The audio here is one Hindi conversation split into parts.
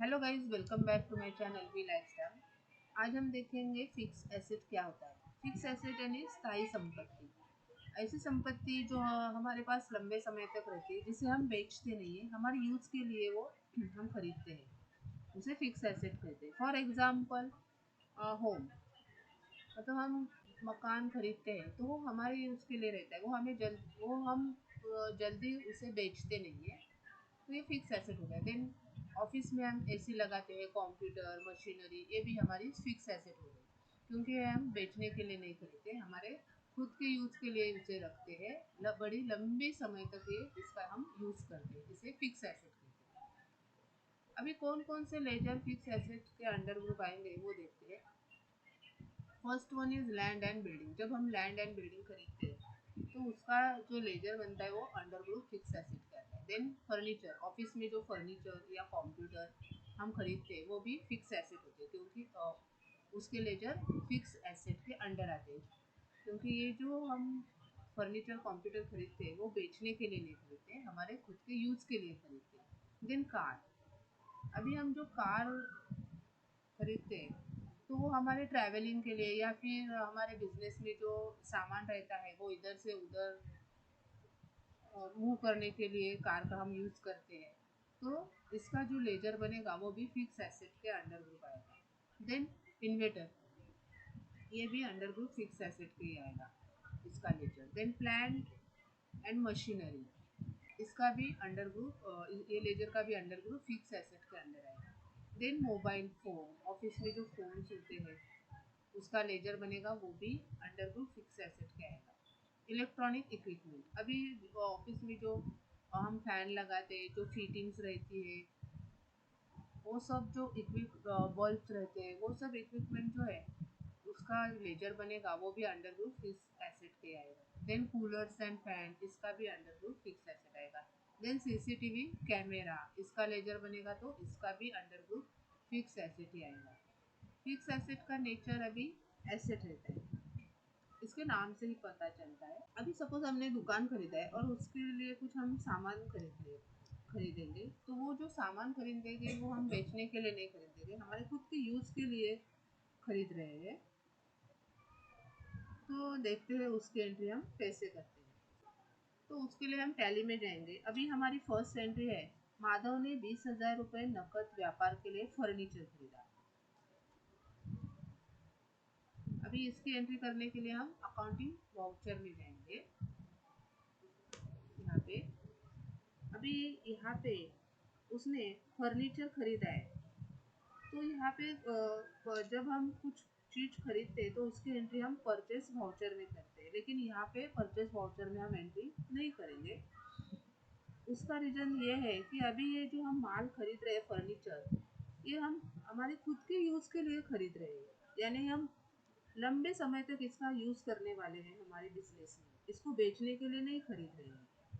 Hello guys, welcome back to my channel V lifestyle. आज हम देखेंगे फिक्स एसेट क्या होता है। फिक्स एसेट यानी स्थायी संपत्ति, ऐसी संपत्ति जो हमारे पास लंबे समय तक रहती है, जिसे हम बेचते नहीं है, हमारे यूज़ के लिए वो हम खरीदते हैं, उसे फिक्स एसेट कहते हैं। फॉर एग्जांपल होम, मतलब हम मकान खरीदते हैं तो वो हमारे यूज़ के लिए रहता है, वो हम जल्दी उसे बेचते नहीं है, तो ये फिक्स एसेट हो गया। देन ऑफिस में हम एसी लगाते हैं, कंप्यूटर मशीनरी, ये भी हमारी फिक्स एसेट हो गई, क्योंकि ये हम बेचने के लिए नहीं खरीदते, हमारे खुद के यूज़ के लिए उसे रखते हैं। बड़ी लंबे समय तक ये इसका हम यूज़ करते हैं, इसे फिक्स एसेट कहते हैं। अभी कौन कौन से लेजर फिक्स एसेट के अंडर ग्रुप आएंगे वो देखते हैं। First one is land and building. जब हम लैंड एंड बिल्डिंग खरीदते हैं तो उसका जो लेजर बनता है वो अंडर ग्रुप फिक्स एसेट कहता है। देन फर्नीचर, ऑफिस में जो फर्नीचर या कंप्यूटर हम खरीदते हैं वो भी फिक्स एसेट होते हैं, क्योंकि उसके लेजर फिक्स एसेट के अंडर आते हैं। क्योंकि ये जो हम फर्नीचर कंप्यूटर खरीदते हैं वो बेचने के लिए नहीं खरीदते हैं, हमारे खुद के यूज़ के लिए खरीदते हैं। देन कार, अभी हम जो कार खरीदते हैं तो वो हमारे ट्रैवलिंग के लिए या फिर हमारे बिजनेस में जो सामान रहता है वो इधर से उधर मूव करने के लिए कार का हम यूज़ करते हैं, तो इसका जो लेजर बनेगा वो भी फिक्स एसेट के अंडर ग्रुप आएगा। देन इन्वेटर, ये भी अंडर ग्रुप फिक्स एसेट के ही आएगा, इसका ledger. Then plant and machinery, इसका भी अंडर ग्रुप, ये लेजर का भी अंडर ग्रुप फिक्स एसेट के अंडर आएगा। देन मोबाइल फ़ोन, ऑफिस में जो फ़ोन्स होते हैं उसका लेजर बनेगा, वो भी अंडर ग्रुप फिक्स एसेट के आएगा। इलेक्ट्रॉनिक इक्विपमेंट, अभी ऑफिस में जो हम फैन लगाते हैं, जो फिटिंग्स रहती है, वो सब जो बल्ब रहते हैं, वो सब इक्विपमेंट जो है उसका लेजर बनेगा, वो भी अंडर ग्रुप फिक्स एसेट के आएगा। देन कूलर्स एंड फैन, इसका भी अंडर ग्रुप फिक्स एसेट आएगा। देन सीसीटीवी कैमरा, इसका लेजर बनेगा तो इसका भी अंडर ग्रुप फिक्स एसेट ही आएगा। फिक्स एसेट का नेचर अभी एसेट रहता है, इसके नाम से ही पता चलता है। अभी सपोज हमने दुकान खरीदा है और उसके लिए कुछ हम सामान खरीदेंगे, तो वो जो सामान खरीदेंगे वो हम बेचने के लिए नहीं खरीदेंगे, हमारे खुद के यूज़ के लिए खरीद रहे हैं। तो देखते हैं उसकी एंट्री हम कैसे करते हैं। तो उसके लिए हम टैली में जाएंगे। अभी हमारी फर्स्ट एंट्री है, माधव ने 20,000 रुपये नकद व्यापार के लिए फर्नीचर खरीदा। अभी इसकी एंट्री करने के लिए हम अकाउंटिंग वाउचर में जाएंगे। यहाँ पे अभी यहाँ पे उसने फर्नीचर खरीदा है, तो यहाँ पे जब हम कुछ चीज खरीदते हैं तो उसकी एंट्री हम परचेस वाउचर में करते हैं, लेकिन यहाँ पे परचेस वाउचर में हम एंट्री नहीं करेंगे। उसका रीज़न ये है कि अभी ये जो हम माल खरीद रहे हैं फर्नीचर, ये हम हमारे खुद के यूज़ के लिए खरीद रहे हैं, यानी हम लंबे समय तक इसका यूज़ करने वाले हैं हमारे बिजनेस में, इसको बेचने के लिए नहीं खरीद रहे हैं।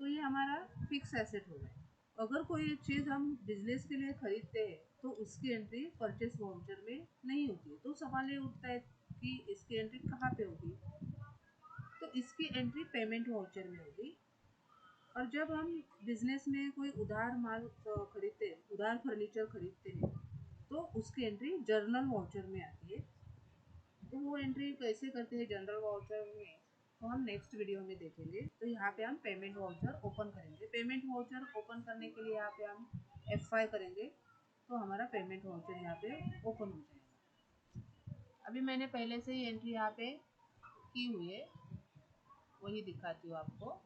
तो ये हमारा फिक्स एसेट हो गया। अगर कोई चीज़ हम बिजनेस के लिए खरीदते हैं तो उसकी एंट्री परचेस वाउचर में नहीं होती है, तो सवाल ये उठता है कि इसकी एंट्री कहाँ पे होगी। तो इसकी एंट्री पेमेंट वाउचर में होगी। और जब हम बिजनेस में कोई उधार माल खरीदते हैं, उधार फर्नीचर खरीदते हैं, तो उसकी एंट्री जर्नल वाउचर में आती है। तो वो एंट्री कैसे करते हैं जनरल वाउचर में, तो हम नेक्स्ट वीडियो में देखेंगे। तो यहाँ पे हम पेमेंट वाउचर ओपन करेंगे। पेमेंट वाउचर ओपन करने के लिए यहाँ पे हम F5 करेंगे, तो हमारा पेमेंट वाउचर यहाँ पे ओपन हो जाएगा। अभी मैंने पहले से ही एंट्री यहाँ पे की हुई है, वही दिखाती हूँ आपको।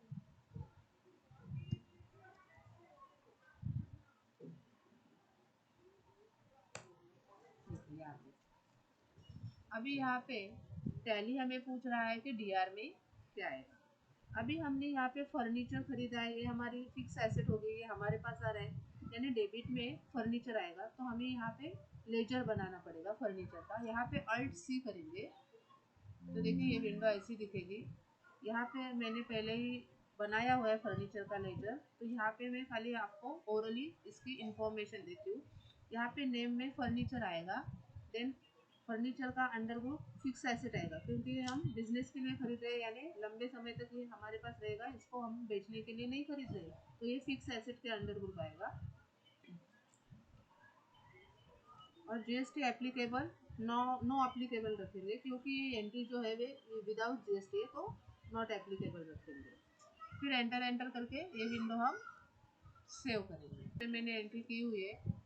यहाँ पे अभी यहाँ पे टैली हमें पूछ रहा है कि डीआर में क्या है। अभी हमने यहाँ पे फर्नीचर खरीदा है, ये हमारी फिक्स एसेट हो गई, ये हमारे पास आ रहा है, यानी डेबिट में फर्नीचर आएगा, तो हमें यहाँ पे लेजर बनाना पड़ेगा फर्नीचर का। यहाँ पे अल्ट सी करेंगे तो देखिए ये विंडो ऐसी दिखेगी। यहाँ पे मैंने पहले ही बनाया हुआ है फर्नीचर का लेजर, तो यहाँ पे मैं खाली आपको ओरली इसकी इंफॉर्मेशन देती हूँ। यहाँ पे नेम में फर्नीचर आएगा। देन फर्नीचर का अंडर ग्रुप फिक्स एसेट आएगा, क्योंकि हम बिजनेस के लिए खरीद रहे हैं, यानी लंबे समय तक ये हमारे पास रहेगा, इसको हम बेचने के लिए नहीं खरीद रहे, तो ये फिक्स एसेट के अंडर ग्रुप आएगा। और जीएसटी एप्लीकेबल नो एप्लीकेबल रखेंगे, क्योंकि ये एंट्री जो है वे विदाउट जीएसटी है, तो नॉट एप्लीकेबल रखेंगे। फिर एंटर करके ये विंडो हम सेव करेंगे। फिर मैंने एंट्री की हुई है,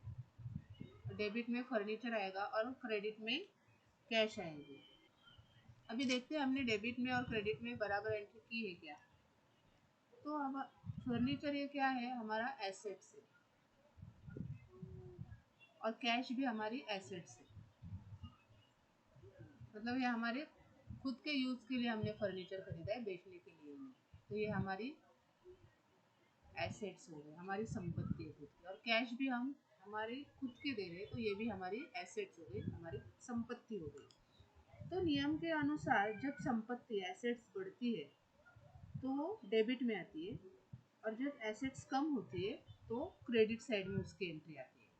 डेबिट में फर्नीचर आएगा और क्रेडिट में कैश आएगी। अभी देखते हैं हमने डेबिट में और क्रेडिट में बराबर एंट्री की है क्या। तो अब फर्नीचर ये क्या है, हमारा एसेट्स है, और कैश भी हमारी एसेट्स है। मतलब ये हमारे खुद के यूज के लिए हमने फर्नीचर खरीदा है, बेचने के लिए नहीं। तो ये हमारी एसेट्स हो गए, हमारी संपत्ति है खुद की। और कैश भी हम हमारे खुद के दे रहे हैं, तो ये भी हमारी एसेट्स हो गई, हमारी संपत्ति हो गई। तो नियम के अनुसार जब संपत्ति एसेट्स बढ़ती है तो वो डेबिट में आती है, और जब एसेट्स कम होती है तो क्रेडिट साइड में उसकी एंट्री आती है।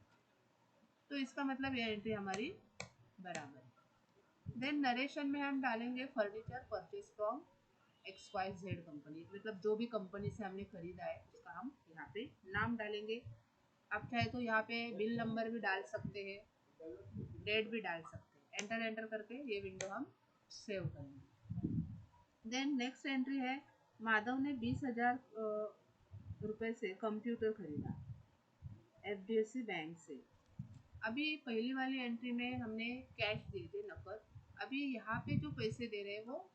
तो इसका मतलब ये एंट्री हमारी बराबर है। देन नरेशन में हम डालेंगे furniture purchase from XYZ company, मतलब जो भी कंपनी से हमने खरीदा है उसका हम यहाँ पे नाम डालेंगे। आप चाहे तो यहाँ पे बिल नंबर भी डाल सकते हैं, डेट भी डाल सकते हैं। एंटर करके ये विंडो हम सेव करेंगे। देन नेक्स्ट एंट्री है, माधव ने 20,000 रुपए से कंप्यूटर खरीदा HDFC बैंक से। अभी पहली वाली एंट्री में हमने कैश दिए थे, नकद। अभी यहाँ पे जो पैसे दे रहे हैं वो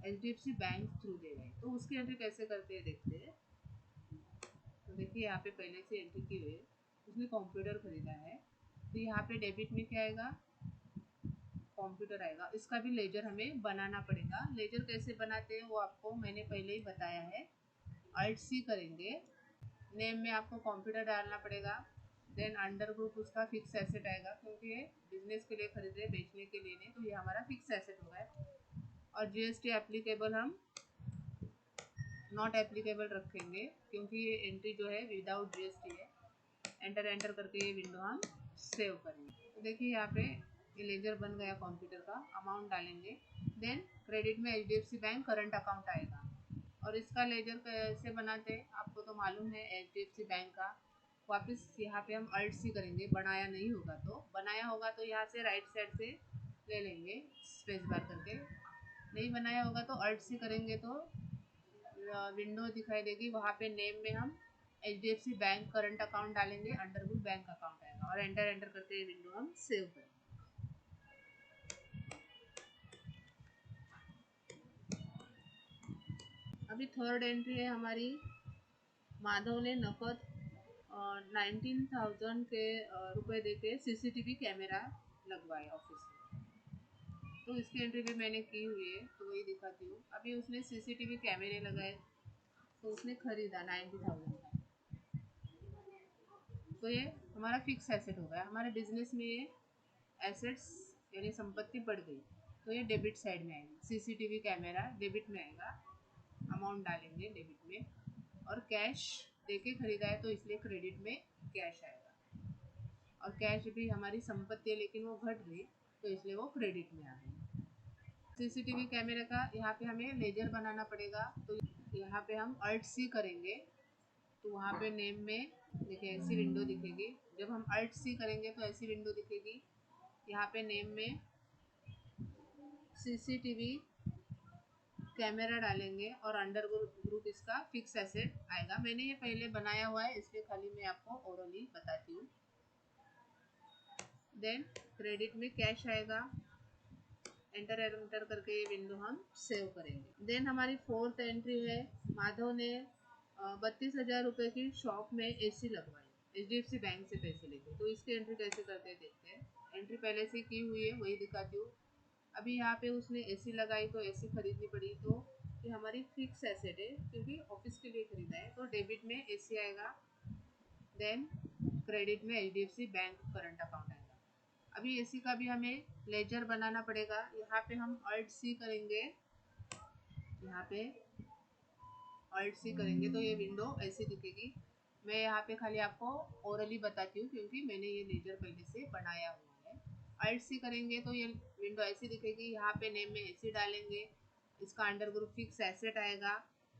HDFC बैंक थ्रू दे रहे हैं, तो उसकी एंट्री कैसे करते हैं देखते हैं। तो देखिए यहाँ पे पहले से एंट्री की हुई है, उसने कंप्यूटर खरीदा है, तो यहाँ पे डेबिट में क्या आएगा, कंप्यूटर आएगा। इसका भी लेजर हमें बनाना पड़ेगा। लेजर कैसे बनाते हैं वो आपको मैंने पहले ही बताया है। Alt+C करेंगे, नेम में आपको कंप्यूटर डालना पड़ेगा। देन अंडर ग्रुप उसका फिक्स एसेट आएगा, क्योंकि ये बिजनेस के लिए खरीद रहे, बेचने के लिए नहीं, तो ये हमारा फिक्स एसेट होगा। और जीएसटी एप्लीकेबल हम नॉट एप्लीकेबल रखेंगे, क्योंकि ये एंट्री जो है विदाउट जीएसटी है। एंटर करके ये विंडो हम सेव करेंगे। तो देखिए यहाँ पे ये लेजर बन गया कंप्यूटर का। अमाउंट डालेंगे, देन क्रेडिट में HDFC बैंक करंट अकाउंट आएगा। और इसका लेजर कैसे बनाते हैं आपको तो मालूम है, HDFC बैंक का। वापस यहाँ पे हम Alt+C करेंगे, बनाया नहीं होगा तो। बनाया होगा तो यहाँ से राइट साइड से ले लेंगे स्पेस बार करके, नहीं बनाया होगा तो Alt+C करेंगे तो विंडो दिखाई देगी। वहाँ पे नेम में हम HDFC बैंक करंट अकाउंट डालेंगे, अंडर ग्रुप बैंक अकाउंट आएगा। और एंटर करके ये विंडो हम सेव करेंगे। अभी थर्ड एंट्री है हमारी, माधव ने नकद 19,000 के रुपए दे के CCTV कैमरा लगवाए ऑफिस में। तो इसकी एंट्री भी मैंने की हुई है, तो वही दिखाती हूँ। अभी उसने CCTV कैमरे लगाए, तो उसने खरीदा 90,000 का। तो ये हमारा फिक्स एसेट हो गया। हमारे बिजनेस में ये एसेट्स यानी संपत्ति बढ़ गई, तो ये डेबिट साइड में आएगी। CCTV कैमरा डेबिट में आएगा, अमाउंट डालेंगे डेबिट में। और कैश देके खरीदा है तो इसलिए क्रेडिट में कैश आएगा। और कैश भी हमारी संपत्ति है, लेकिन वो घट गई, तो इसलिए वो क्रेडिट में आ गई। CCTV कैमरे का यहाँ पे हमें लेजर बनाना पड़ेगा, तो यहाँ पे हम Alt+C करेंगे, तो वहाँ पे नेम में देखिए ऐसी विंडो दिखेगी। जब हम Alt+C करेंगे तो ऐसी विंडो दिखेगी। यहाँ पे नेम में CCTV कैमरा डालेंगे और अंडर ग्रुप इसका फिक्स एसेट आएगा। मैंने ये पहले बनाया हुआ है, इसलिए खाली मैं आपको ओरली बताती हूँ। देन क्रेडिट में कैश आएगा। एंटर करके ये विंडो हम सेव करेंगे। देन हमारी फोर्थ एंट्री है, माधव ने 32,000 रुपये की शॉप में AC लगवाई HDFC बैंक से पैसे लेके। तो इसकी एंट्री कैसे करते हैं देखते हैं। एंट्री पहले से की हुई है, वही दिखाती हूँ। अभी यहाँ पे उसने AC लगाई तो AC खरीदनी पड़ी, तो ये हमारी फिक्स एसेट है, क्योंकि ऑफिस के लिए खरीदा है, तो डेबिट में AC आएगा। देन क्रेडिट में HDFC बैंक करंट अकाउंट आएगा। अभी AC का भी हमें लेजर बनाना पड़ेगा। यहाँ पे हम Alt+C करेंगे, यहाँ पे Alt+C करेंगे तो ये विंडो ऐसी दिखेगी। मैं यहाँ पे खाली आपको ओरली बताती हूँ, क्योंकि मैंने ये लेजर पहले से बनाया हुआ है। Alt+C करेंगे तो ये विंडो ऐसी दिखेगी। यहाँ पे नेम में AC डालेंगे, इसका अंडर ग्रुप फिक्स एसेट आएगा।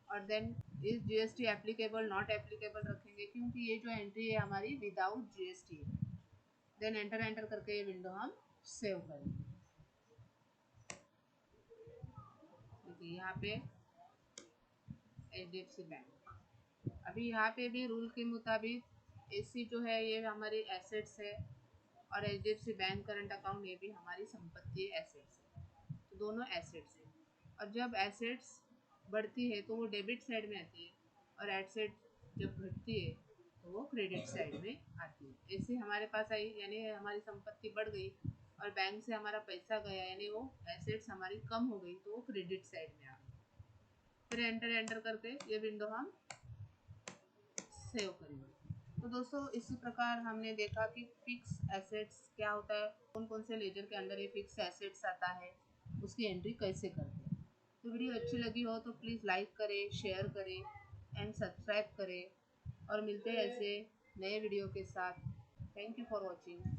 और देन इस GST एप्लीकेबल नॉट एप्लीकेबल रखेंगे, क्योंकि ये जो एंट्री है हमारी विदाउट GST है। देन एंटर करके ये विंडो हम सेव करेंगे। देखिए यहाँ पे HDFC बैंक, अभी यहाँ पे भी रूल के मुताबिक AC जो है ये हमारी एसेट्स है और HDFC बैंक करंट अकाउंट ये भी हमारी संपत्ति है, एसेट्स है, तो दोनों एसेट्स है। और जब एसेट्स बढ़ती है तो वो डेबिट साइड में आती है और एसेट जब घटती है तो वो क्रेडिट साइड में आती है। ऐसे हमारे पास आई यानी हमारी संपत्ति बढ़ गई और बैंक से हमारा पैसा गया यानी वो एसेट्स हमारी कम हो गई तो वो क्रेडिट साइड में आ गई। फिर एंटर करके ये विंडो हम सेव करेंगे। तो दोस्तों इसी प्रकार हमने देखा कि फिक्स एसेट्स क्या होता है, कौन कौन से लेजर के अंदर ये फिक्स एसेट्स आता है, उसकी एंट्री कैसे करते हैं। तो वीडियो अच्छी लगी हो तो प्लीज़ लाइक करें, शेयर करें एंड सब्सक्राइब करें और मिलते हैं ऐसे नए वीडियो के साथ। Thank you for watching.